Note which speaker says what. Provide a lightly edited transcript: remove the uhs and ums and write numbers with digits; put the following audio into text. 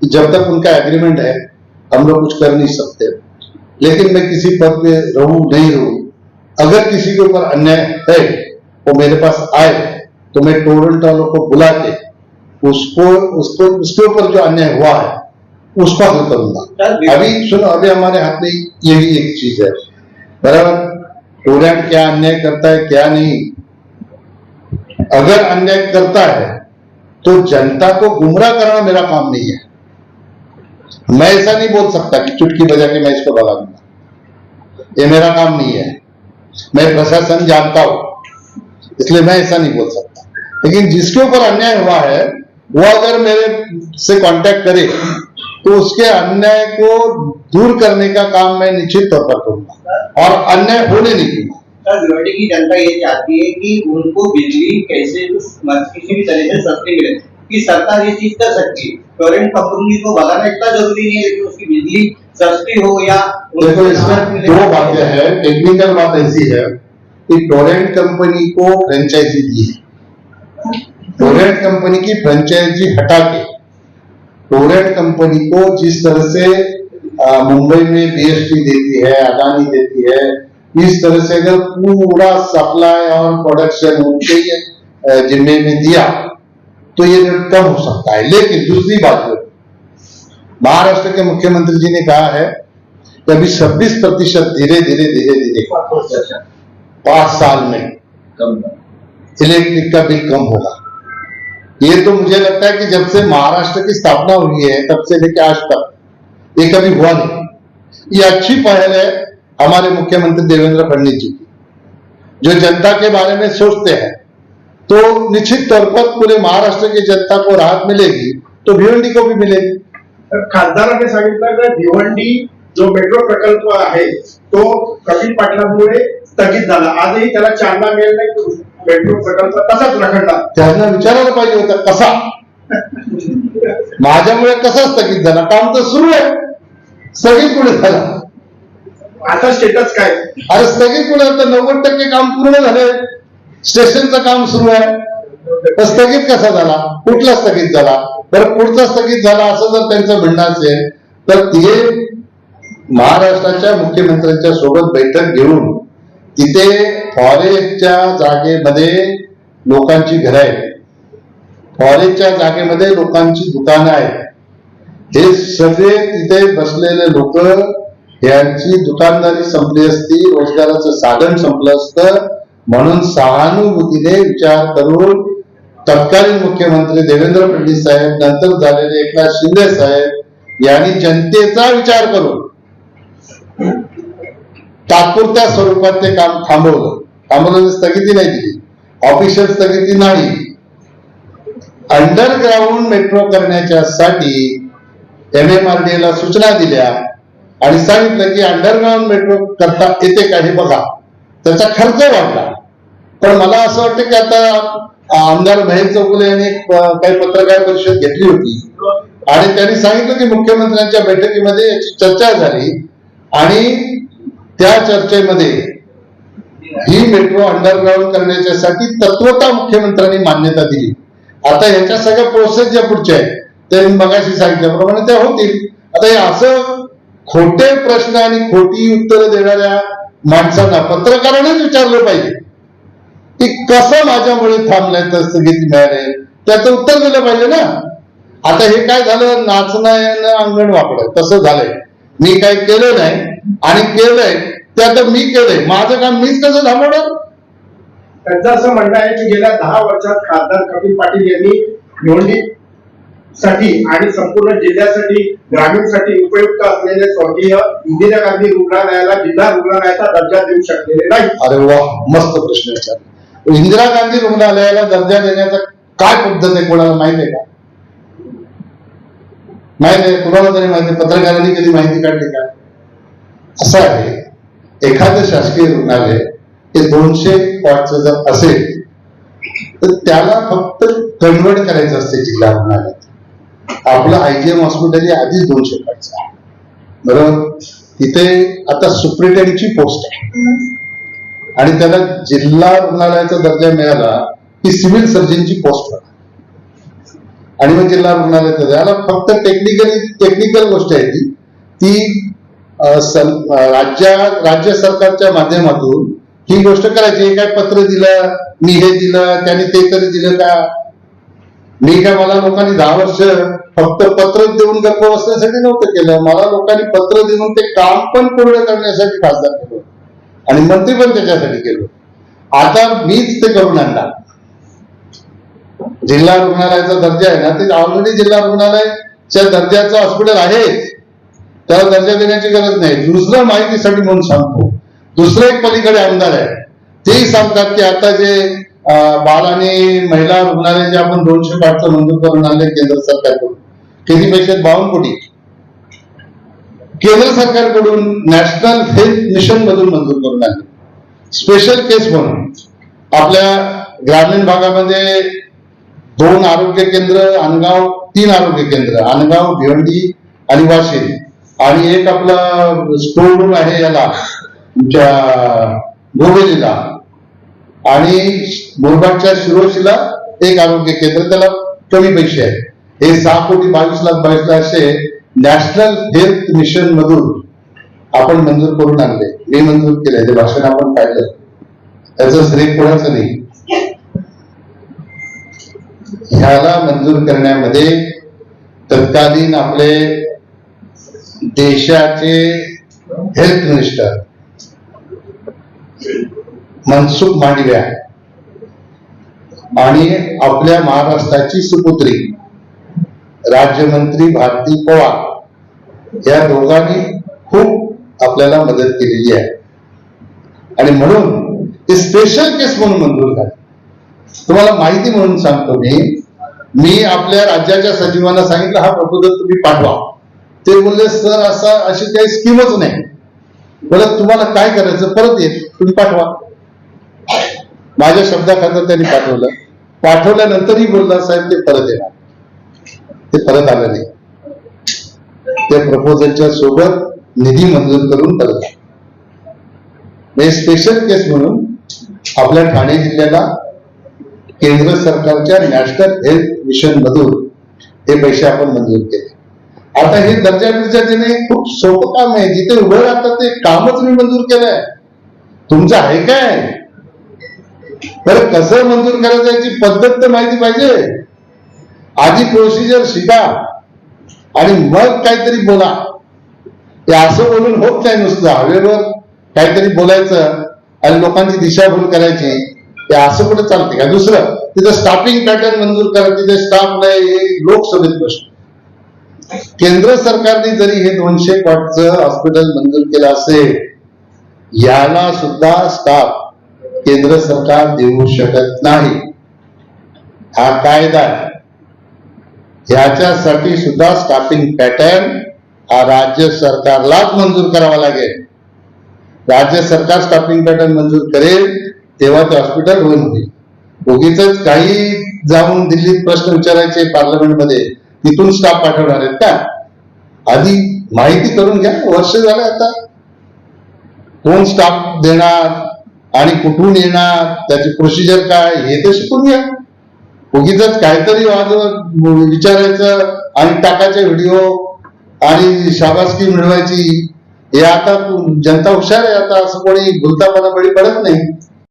Speaker 1: जब तक उनका एग्रीमेंट है हम लोग कुछ कर नहीं सकते। लेकिन मैं किसी पद पे रहूं नहीं रहूं, अगर किसी के ऊपर अन्याय है वो मेरे पास आए तो मैं टोरेंट वालों को बुला के उसके ऊपर जो अन्याय हुआ है उसको हल करूंगा। अभी सुनो, अभी हमारे हाथ में यही एक चीज है, बराबर। टोरेंट क्या अन्याय करता है क्या नहीं, अगर अन्याय करता है तो जनता को गुमराह करना मेरा काम नहीं है। मैं ऐसा नहीं बोल सकता कि चुटकी बजा के मैं इसको भगा दूंगा, ये मेरा काम नहीं है। मैं प्रशासन जानता हूं, इसलिए मैं ऐसा नहीं बोल सकता। लेकिन जिसके ऊपर अन्याय हुआ है वो अगर मेरे से कांटेक्ट करे तो उसके अन्याय को दूर करने का काम मैं निश्चित तौर पर करूंगा और अन्याय होने नहीं दूंगा।
Speaker 2: भिवंडी की जनता ये चाहती है कि उनको बिजली कैसे किसी भी तरह से सस्ती मिले, कि सरकार ये चीज कर सकती है। टोरेंट कंपनी को भगाना इतना जरूरी नहीं है कि उसकी बिजली सस्ती हो या।
Speaker 1: देखो, इसमें दो बातें हैं। टेक्निकल बात ऐसी है कि टोरेंट कंपनी को फ्रेंचाइजी दी है, टोरेंट कंपनी की फ्रेंचाइजी हटा के टोरेंट कंपनी को जिस तरह से मुंबई में बीएसटी देती है, अदानी देती है, इस तरह से अगर पूरा सप्लाई और प्रोडक्शन उनके जिम्मे में दिया तो ये रेट कम हो सकता है। लेकिन दूसरी बात, महाराष्ट्र के मुख्यमंत्री जी ने कहा है कि अभी 26% धीरे धीरे 5 साल में इलेक्ट्रिक का बिल कम होगा। ये तो मुझे लगता है कि जब से महाराष्ट्र की स्थापना हुई है तब से लेकर आज तक ये कभी हुआ नहीं। ये अच्छी पहल है हमारे मुख्यमंत्री देवेंद्र फडणवीस जी की, जो जनता के बारे में सोचते हैं। तो निश्चित तौर पर पूरे महाराष्ट्र की जनता को राहत मिलेगी तो भिवंडी को भी मिलेगी।
Speaker 3: खासदारांनी सांगितलं की भिवंडी जो मेट्रो प्रकल्प आहे तो कपिल पाटलांमुळे स्थगित झाला, आजही त्याला चालना मिळेल नाही, मेट्रो प्रकल्प तसाच रखडला।
Speaker 1: त्यांना विचारायला पाहिजे होतं कसा, माझ्यामुळे कसा स्थगित झाला? काम तर सुरू आहे, स्थगित कुठे झाला?
Speaker 3: आता स्टेटस काय?
Speaker 1: अरे स्थगित कुठे होतं? 90% काम पूर्ण झालंय, स्टेशनचं काम सुरू आहे, तर स्थगित कसा झाला? कुठला स्थगित झाला? बरं पुढचा स्थगित झाला असं जर त्यांचं म्हणणं असेल तर ते महाराष्ट्राच्या मुख्यमंत्र्यांच्या सोबत बैठक घेऊन तिथे फॉरेस्टच्या जागेमध्ये लोकांची घरं आहेत, फॉरेस्टच्या जागेमध्ये लोकांची दुकानं आहेत, हे सगळे तिथे बसलेले लोक यांची दुकानदारी संपली असती, रोजगाराचं साधन संपलं असतं, म्हणून सहानुभूतीने विचार करून तत्कालीन मुख्यमंत्री देवेंद्र फडणवीस साहेब, नंतर झालेले एकनाथ शिंदे साहेब यांनी जनतेचा विचार करून तात्पुरत्या स्वरूपात ते काम थांबवलं, स्थगिती नाही दिली, ऑफिशियल स्थगिती नाही। अंडरग्राउंड मेट्रो करण्याच्या साठी MMRDA ला सूचना दिल्या आणि सांगितलं की अंडरग्राउंड मेट्रो करता येते का हे बघा, त्याचा खर्च वाढला। पण मला असं वाटतं की आता आमदार महेश चौगुले यांनी काही पत्रकार परिषद घेतली होती आणि त्यांनी सांगितलं की मुख्यमंत्र्यांच्या बैठकीमध्ये याची चर्चा झाली आणि त्या चर्चेमध्ये ही मेट्रो अंडरग्राउंड करण्यासाठी तत्वतः मुख्यमंत्र्यांनी मान्यता दिली। आता ह्याच्या सगळ्या प्रोसेस ज्या पुढच्या आहेत त्या मगाशी सांगितल्याप्रमाणे त्या होतील। आता हे असं खोटे प्रश्न आणि खोटी उत्तरं देणाऱ्या माणसांना पत्रकारांनीच विचारलं पाहिजे की कसं माझ्यामुळे थांबलंय तर स्थगिती मिळाली, त्याचं उत्तर दिलं पाहिजे ना। आता हे काय झालं, नाचणं अंगण वाकडं तसं झालंय। मी काय केलं नाही आणि केलंय ते आता मी केलंय, माझं काम मीच कसं थांबवणार?
Speaker 3: त्यांचं असं म्हणणं आहे की गेल्या 10 वर्षात खासदार कपिल पाटील यांनी भिवंडी साठी आणि संपूर्ण जिल्ह्यासाठी ग्रामीणसाठी उपयुक्त असलेले स्वर्गीय इंदिरा गांधी रुग्णालयाला जिल्हा रुग्णालयाचा दर्जा देऊ शकलेले नाही।
Speaker 1: अरे वा, मस्त प्रश्न विचारला। इंदिरा गांधी रुग्णालयाला दर्जा देण्याचा काय पद्धत आहे कोणाला माहिती आहे का? माहिती आहे? कुणाला तरी माहिती? पत्रकारांनी कधी माहिती काढली का? असं आहे, एखादं शासकीय रुग्णालय हे 200 कॉटचं जर असेल तर त्याला फक्त कन्वर्ट करायचं असते जिल्हा रुग्णालयात। आपलं IGM हॉस्पिटल हे आधीच 200 कॉटचं आहे, बरोबर? तिथे आता सुप्रिटेंडची पोस्ट आहे आणि त्याला जिल्हा रुग्णालयाचा दर्जा मिळाला की सिव्हिल सर्जनची पोस्ट होणार आणि मग जिल्हा रुग्णालयात येतं. याला फक्त टेक्निकल गोष्ट आहे ती राज्य सरकारच्या माध्यमातून ही गोष्ट करायची. हे काय पत्र दिलं, मी हे दिलं, त्याने ते तरी दिलं का? मी काय, मला लोकांनी 10 वर्ष फक्त पत्र देऊन गप्प बसण्यासाठी नव्हतं केलं. मला लोकांनी पत्र देऊन ते काम पण पूर्ण करण्यासाठी खासदार केलं आणि मंत्री पण त्याच्यासाठी केलं. आता मीच ते करून आणणार. जिल्हा रुग्णालयाचा दर्जा आहे ना, ते ऑलरेडी जिल्हा रुग्णालयाच्या दर्जाचं हॉस्पिटल आहे, त्याला दर्जा देण्याची गरज नाही. दुसरं माहितीसाठी म्हणून सांगतो, दुसरं एक पलीकडे आमदार आहे, तेही सांगतात की आता जे बाल आणि महिला रुग्णालय जे आपण 200 बेडचं मंजूर करून आणले केंद्र सरकारकडून, किती पैसे? 52 कोटी केंद्र सरकारकडून नॅशनल हेल्थ मिशन मधून मंजूर करून आणले. स्पेशल केस म्हणून आपल्या ग्रामीण भागामध्ये 2 आरोग्य केंद्र, अनगाव 3 आरोग्य केंद्र, अनगाव, भिवंडी आणि वाशिम, आणि एक आपला स्टोर रूम आहे याला तुमच्या गोवेलीला, आणि मुरबाडच्या शिरोशीला एक आरोग्य केंद्र, त्याला कमी पैसे आहेत. हे 6,22,22,00,000 असे नॅशनल हेल्थ मिशन मधून आपण मंजूर करून आणले. मी मंजूर केले, ते भाषण आपण पाहिलं, त्याचं श्रेय कोणाचं नाही. ह्याला मंजूर करण्यामध्ये तत्कालीन आपले देशाचे हेल्थ मिनिस्टर मनसुख मांडविया आणि आपल्या महाराष्ट्राची सुपुत्री राज्यमंत्री भारती पवार या दोघांनी खूप आपल्याला मदत केलेली आहे. आणि म्हणून ते स्पेशल केस म्हणून मंजूर झाले. तुम्हाला माहिती म्हणून सांगतो, मी आपल्या राज्याच्या सचिवांना सांगितलं हा प्रपोजल तुम्ही पाठवा. ते बोलले सर अशी काही स्कीमच नाही. बोलत तुम्हाला काय करायचं परत येत तुम्ही पाठवा. माझ्या शब्दाखातर त्यांनी पाठवलं. पाठवल्यानंतरही बोलला साहेब ते परत येणार. ते परत आलं नाही. त्या प्रपोजलच्या सोबत निधी मंजूर करून परत आले. स्पेशल केस म्हणून आपल्या ठाणे जिल्ह्याला केंद्र सरकारच्या नॅशनल हेल्थ मिशन मधून हे पैसे आपण मंजूर केले. आता हे दर्जा देणे खूप सोपं काम आहे. जिथे उभं राहतात ते कामच मी मंजूर केलंय. तुमचं आहे काय? बरं कसं मंजूर करायचं याची पद्धत तर माहिती पाहिजे. आधी प्रोसिजर शिका आणि मग काहीतरी बोला. ते असं बोलून होत नाही. नुसतं हवेवर काहीतरी बोलायचं आणि लोकांची दिशाभूल करायची, ते असं कुठे चालते का? दुसरं तिथं स्टाफिंग पॅटर्न मंजूर करा, तिथे स्टाफ नाही, लोकसभेत प्रश्न. केंद्र सरकारने जरी हे 200 बेडचं हॉस्पिटल मंजूर केलं असेल, याला सुद्धा स्टाफ केंद्र सरकार देऊ शकत नाही. हा कायदा आहे. याच्यासाठी सुद्धा स्टाफिंग पॅटर्न हा राज्य सरकारलाच मंजूर करावा लागेल. राज्य सरकार स्टाफिंग पॅटर्न मंजूर करेल तेव्हा ते हॉस्पिटल होईल. उगीच काही जाऊन दिल्लीत प्रश्न विचारायचे पार्लमेंटमध्ये, तिथून स्टाफ पाठवणार आहेत का? आधी माहिती करून घ्या. वर्ष झालं आता. कोण स्टाफ देणार आणि कुठून येणार, त्याची प्रोसिजर काय हे तर शिकून घ्या. उगीच काहीतरी विचारायचं आणि टाकायचे व्हिडिओ आणि शाबासकी मिळवायची. हे आता जनता हुशार आहे. आता असं कोणी भुलतापणा बळी पडत नाही.